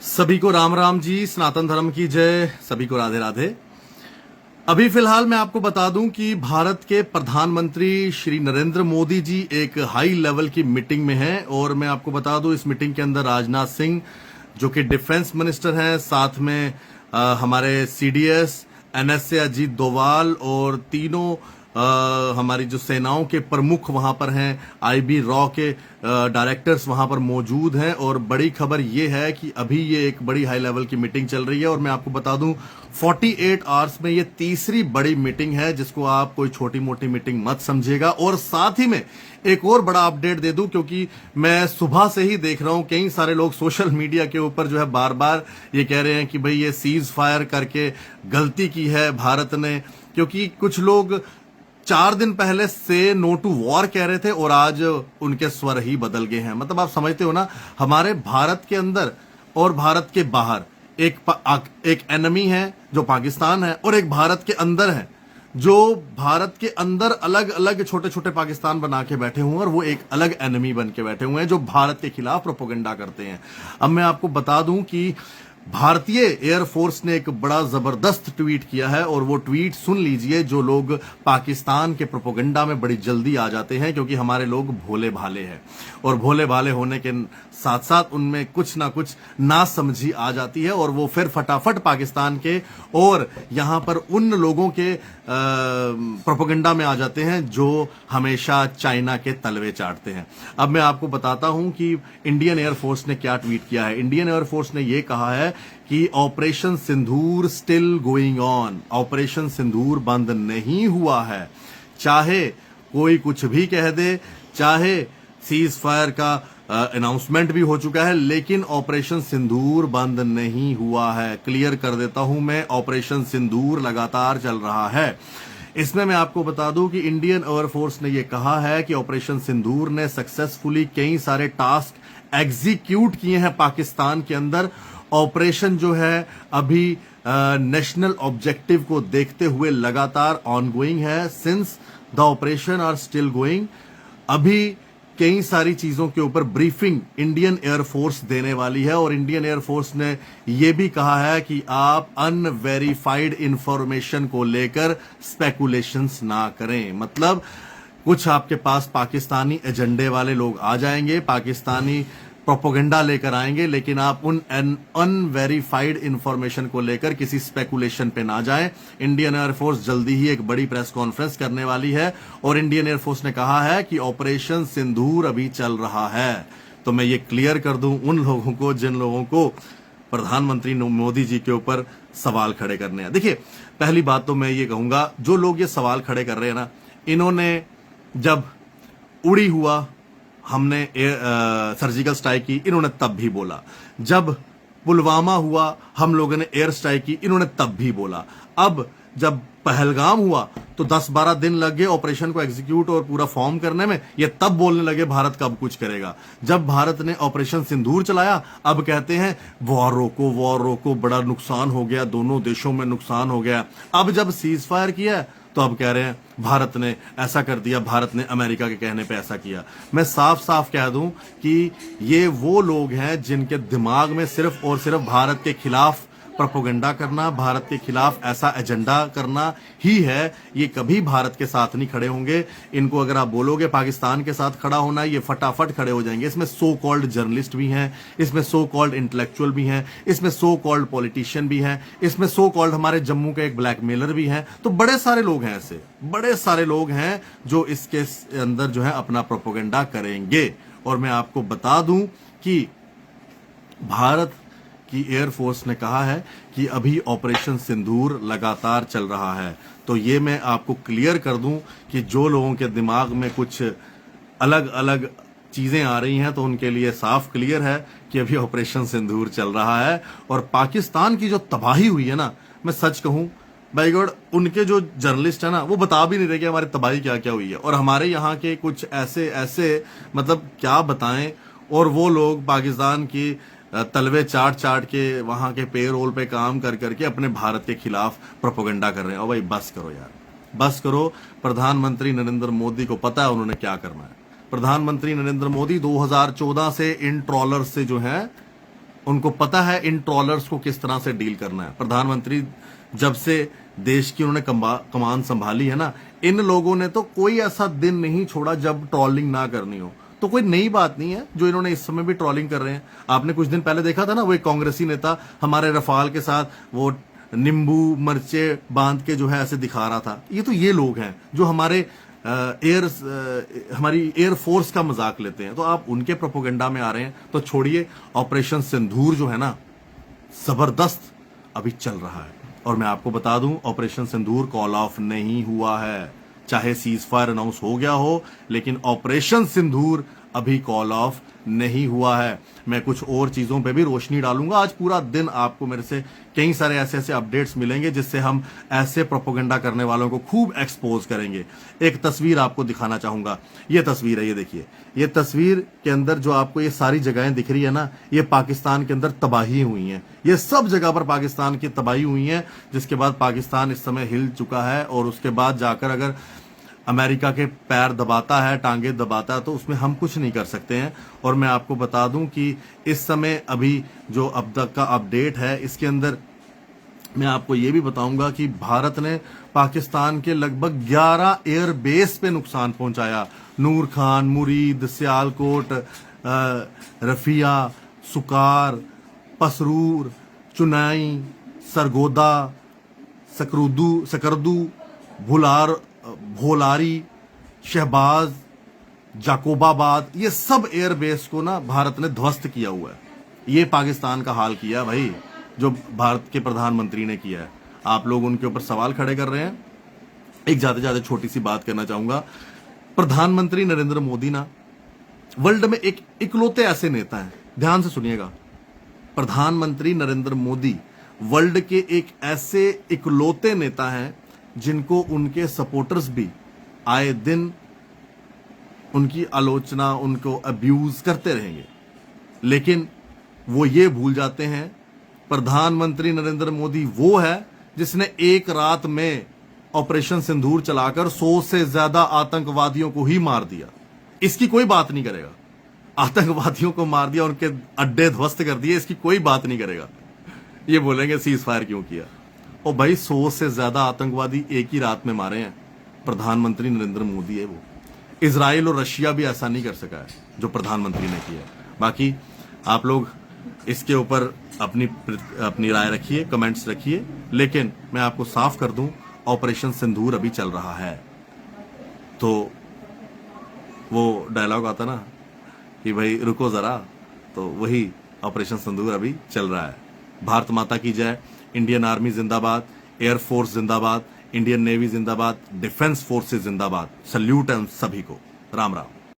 सभी को राम राम जी, सनातन धर्म की जय। सभी को राधे राधे। अभी फिलहाल मैं आपको बता दूं कि भारत के प्रधानमंत्री श्री नरेंद्र मोदी जी एक हाई लेवल की मीटिंग में हैं और मैं आपको बता दूं इस मीटिंग के अंदर राजनाथ सिंह जो कि डिफेंस मिनिस्टर हैं, साथ में हमारे सीडीएस एनएसए अजीत डोभाल और तीनों हमारी जो सेनाओं के प्रमुख वहां पर हैं, आईबी रॉ के डायरेक्टर्स वहां पर मौजूद हैं। और बड़ी खबर यह है कि अभी ये एक बड़ी हाई लेवल की मीटिंग चल रही है और मैं आपको बता दूं 48 आवर्स में ये तीसरी बड़ी मीटिंग है, जिसको आप कोई छोटी मोटी मीटिंग मत समझिएगा। और साथ ही में एक और बड़ा अपडेट दे दूं, क्योंकि मैं सुबह से ही देख रहा हूं कई सारे लोग सोशल मीडिया के ऊपर जो है बार बार ये कह रहे हैं कि भाई ये सीज फायर करके गलती की है भारत ने, क्योंकि कुछ लोग 4 दिन पहले से नो टू वॉर कह रहे थे और आज उनके स्वर ही बदल गए हैं। मतलब आप समझते हो ना, हमारे भारत के अंदर और भारत के बाहर एक एनिमी है जो पाकिस्तान है और एक भारत के अंदर है जो भारत के अंदर अलग अलग छोटे छोटे पाकिस्तान बना के बैठे हुए हैं और वो एक अलग एनिमी बन के बैठे हुए हैं जो भारत के खिलाफ प्रोपोगंडा करते हैं। अब मैं आपको बता दूं कि भारतीय एयरफोर्स ने एक बड़ा जबरदस्त ट्वीट किया है और वो ट्वीट सुन लीजिए। जो लोग पाकिस्तान के प्रोपोगंडा में बड़ी जल्दी आ जाते हैं, क्योंकि हमारे लोग भोले भाले हैं और भोले भाले होने के साथ साथ उनमें कुछ ना कुछ नासमझी आ जाती है और वो फिर फटाफट पाकिस्तान के और यहां पर उन लोगों के प्रोपोगंडा में आ जाते हैं जो हमेशा चाइना के तलवे चाटते हैं। अब मैं आपको बताता हूं कि इंडियन एयरफोर्स ने क्या ट्वीट किया है। इंडियन एयरफोर्स ने यह कहा है कि operation Sindoor still going on. Operation Sindoor बंद नहीं हुआ है, चाहे कोई कुछ भी कह दे, चाहे सीज फायर का अनाउंसमेंट भी हो चुका है, लेकिन ऑपरेशन सिंदूर बंद नहीं हुआ है। क्लियर कर देता हूं मैं, ऑपरेशन सिंदूर लगातार चल रहा है। इसमें मैं आपको बता दूं कि इंडियन एयरफोर्स ने यह कहा है कि ऑपरेशन सिंदूर ने सक्सेसफुली कई सारे टास्क एग्जीक्यूट किए हैं पाकिस्तान के अंदर। ऑपरेशन जो है अभी नेशनल ऑब्जेक्टिव को देखते हुए लगातार ऑनगोइंग है। Since the operation are still going, अभी कई सारी चीजों के ऊपर ब्रीफिंग इंडियन एयरफोर्स देने वाली है और इंडियन एयरफोर्स ने यह भी कहा है कि आप अनवेरिफाइड इंफॉर्मेशन को लेकर स्पेकुलेशंस ना करें। मतलब कुछ आपके पास पाकिस्तानी एजेंडे वाले लोग आ जाएंगे, पाकिस्तानी प्रोपोगंडा लेकर आएंगे, लेकिन आप उन अनवेरिफाइड इंफॉर्मेशन को लेकर किसी स्पेकुलेशन पे ना जाएं। इंडियन एयरफोर्स जल्दी ही एक बड़ी प्रेस कॉन्फ्रेंस करने वाली है और इंडियन एयरफोर्स ने कहा है कि ऑपरेशन सिंदूर अभी चल रहा है। तो मैं ये क्लियर कर दूं उन लोगों को जिन लोगों को प्रधानमंत्री मोदी जी के ऊपर सवाल खड़े करने हैं। देखिए, पहली बात तो मैं ये कहूंगा, जो लोग ये सवाल खड़े कर रहे हैं ना, इन्होंने जब उड़ी हुआ हमने सर्जिकल स्ट्राइक की, इन्होंने तब भी बोला। जब पुलवामा हुआ हम लोगों ने एयर स्ट्राइक की, इन्होंने तब भी बोला। अब जब पहलगाम हुआ तो 10-12 दिन लग गए ऑपरेशन को एग्जीक्यूट और पूरा फॉर्म करने में, ये तब बोलने लगे भारत कब कुछ करेगा। जब भारत ने ऑपरेशन सिंदूर चलाया, अब कहते हैं वॉर रोको, बड़ा नुकसान हो गया, दोनों देशों में नुकसान हो गया। अब जब सीज फायर किया तो अब कह रहे हैं भारत ने ऐसा कर दिया, भारत ने अमेरिका के कहने पे ऐसा किया। मैं साफ साफ कह दूं कि ये वो लोग हैं जिनके दिमाग में सिर्फ और सिर्फ भारत के खिलाफ प्रोपोगंडा करना, भारत के खिलाफ ऐसा एजेंडा करना ही है। ये कभी भारत के साथ नहीं खड़े होंगे। इनको अगर आप बोलोगे पाकिस्तान के साथ खड़ा होना, ये फटाफट खड़े हो जाएंगे। इसमें सो कॉल्ड जर्नलिस्ट भी हैं, इसमें सो कॉल्ड इंटेलेक्चुअल भी हैं, इसमें सो कॉल्ड पॉलिटिशियन भी हैं, इसमें सो कॉल्ड हमारे जम्मू के एक ब्लैकमेलर भी हैं। तो बड़े सारे लोग हैं, ऐसे बड़े सारे लोग हैं जो इसके अंदर जो है अपना प्रोपोगंडा करेंगे। और मैं आपको बता दूं कि भारत की एयरफोर्स ने कहा है कि अभी ऑपरेशन सिंदूर लगातार चल रहा है। तो ये मैं आपको क्लियर कर दूं कि जो लोगों के दिमाग में कुछ अलग अलग चीजें आ रही हैं तो उनके लिए साफ क्लियर है कि अभी ऑपरेशन सिंदूर चल रहा है। और पाकिस्तान की जो तबाही हुई है ना, मैं सच कहूं भाई गॉड, उनके जो जर्नलिस्ट है ना, वो बता भी नहीं रहे कि हमारी तबाही क्या क्या हुई है। और हमारे यहाँ के कुछ ऐसे मतलब क्या बताएं, और वो लोग पाकिस्तान की तलवे चाट के वहां के पेरोल पे काम कर करके अपने भारत के खिलाफ प्रोपोगंडा कर रहे हैं। और भाई बस करो यार, बस करो। प्रधानमंत्री नरेंद्र मोदी को पता है उन्होंने क्या करना है। प्रधानमंत्री नरेंद्र मोदी 2014 से इन ट्रॉलर से जो है उनको पता है इन ट्रॉलर्स को किस तरह से डील करना है। प्रधानमंत्री जब से देश की उन्होंने कमान संभाली है ना, इन लोगों ने तो कोई ऐसा दिन नहीं छोड़ा जब ट्रॉलिंग ना करनी हो। तो कोई नई बात नहीं है जो इन्होंने इस समय भी ट्रॉलिंग कर रहे हैं। आपने कुछ दिन पहले देखा था ना, वो एक कांग्रेसी नेता हमारे रफाल के साथ वो नींबू मिर्चे बांध के जो है ऐसे दिखा रहा था। ये लोग हैं जो हमारी एयर फोर्स का मजाक लेते हैं। तो आप उनके प्रोपोगंडा में आ रहे हैं, तो छोड़िए। ऑपरेशन सिंदूर जो है ना, जबरदस्त अभी चल रहा है। और मैं आपको बता दूं, ऑपरेशन सिंदूर कॉल ऑफ नहीं हुआ है। चाहे सीज फायर अनाउंस हो गया हो, लेकिन ऑपरेशन सिंदूर अभी कॉल ऑफ नहीं हुआ है। मैं कुछ और चीजों पे भी रोशनी डालूंगा। आज पूरा दिन आपको मेरे से कई सारे ऐसे ऐसे अपडेट्स मिलेंगे जिससे हम ऐसे प्रोपोगंडा करने वालों को खूब एक्सपोज करेंगे। एक तस्वीर आपको दिखाना चाहूंगा। ये तस्वीर है, ये देखिए। ये तस्वीर के अंदर जो आपको ये सारी जगहें दिख रही है ना, ये पाकिस्तान के अंदर तबाही हुई हैं। ये सब जगह पर पाकिस्तान की तबाही हुई है, जिसके बाद पाकिस्तान इस समय हिल चुका है। और उसके बाद जाकर अगर अमेरिका के पैर दबाता है, टांगे दबाता है, तो उसमें हम कुछ नहीं कर सकते हैं। और मैं आपको बता दूं कि इस समय अभी जो अब तक का अपडेट है, इसके अंदर मैं आपको ये भी बताऊंगा कि भारत ने पाकिस्तान के लगभग 11 एयर बेस पे नुकसान पहुंचाया। नूर खान, मुरीद, सियालकोट, रफिया, सुकार, पसरूर, चुनाई, सरगोदा, सकरदू, भोलारी, शहबाज, जाकोबाबाद, ये सब एयरबेस को ना भारत ने ध्वस्त किया हुआ है। ये पाकिस्तान का हाल किया भाई, जो भारत के प्रधानमंत्री ने किया है। आप लोग उनके ऊपर सवाल खड़े कर रहे हैं। एक जाते जाते छोटी सी बात करना चाहूंगा। प्रधानमंत्री नरेंद्र मोदी ना वर्ल्ड में एक इकलौते ऐसे नेता हैं, ध्यान से सुनिएगा। प्रधानमंत्री नरेंद्र मोदी वर्ल्ड के एक ऐसे इकलौते नेता हैं जिनको उनके सपोर्टर्स भी आए दिन उनकी आलोचना, उनको अब्यूज करते रहेंगे। लेकिन वो ये भूल जाते हैं, प्रधानमंत्री नरेंद्र मोदी वो है जिसने एक रात में ऑपरेशन सिंदूर चलाकर 100 से ज्यादा आतंकवादियों को ही मार दिया। इसकी कोई बात नहीं करेगा। आतंकवादियों को मार दिया, उनके अड्डे ध्वस्त कर दिए, इसकी कोई बात नहीं करेगा। ये बोलेंगे सीज फायर क्यों किया। और भाई 100 से ज्यादा आतंकवादी एक ही रात में मारे हैं, प्रधानमंत्री नरेंद्र मोदी है वो। इजराइल और रशिया भी ऐसा नहीं कर सका है जो प्रधानमंत्री ने किया है। बाकी आप लोग इसके ऊपर अपनी राय रखिए, कमेंट्स रखिए। लेकिन मैं आपको साफ कर दूं, ऑपरेशन सिंदूर अभी चल रहा है। तो वो डायलॉग आता ना कि भाई रुको जरा, तो वही ऑपरेशन सिंदूर अभी चल रहा है। भारत माता की जय। इंडियन आर्मी जिंदाबाद, एयरफोर्स जिंदाबाद, इंडियन नेवी जिंदाबाद, डिफेंस फोर्सेस जिंदाबाद। सल्यूट है उन सभी को। राम राम।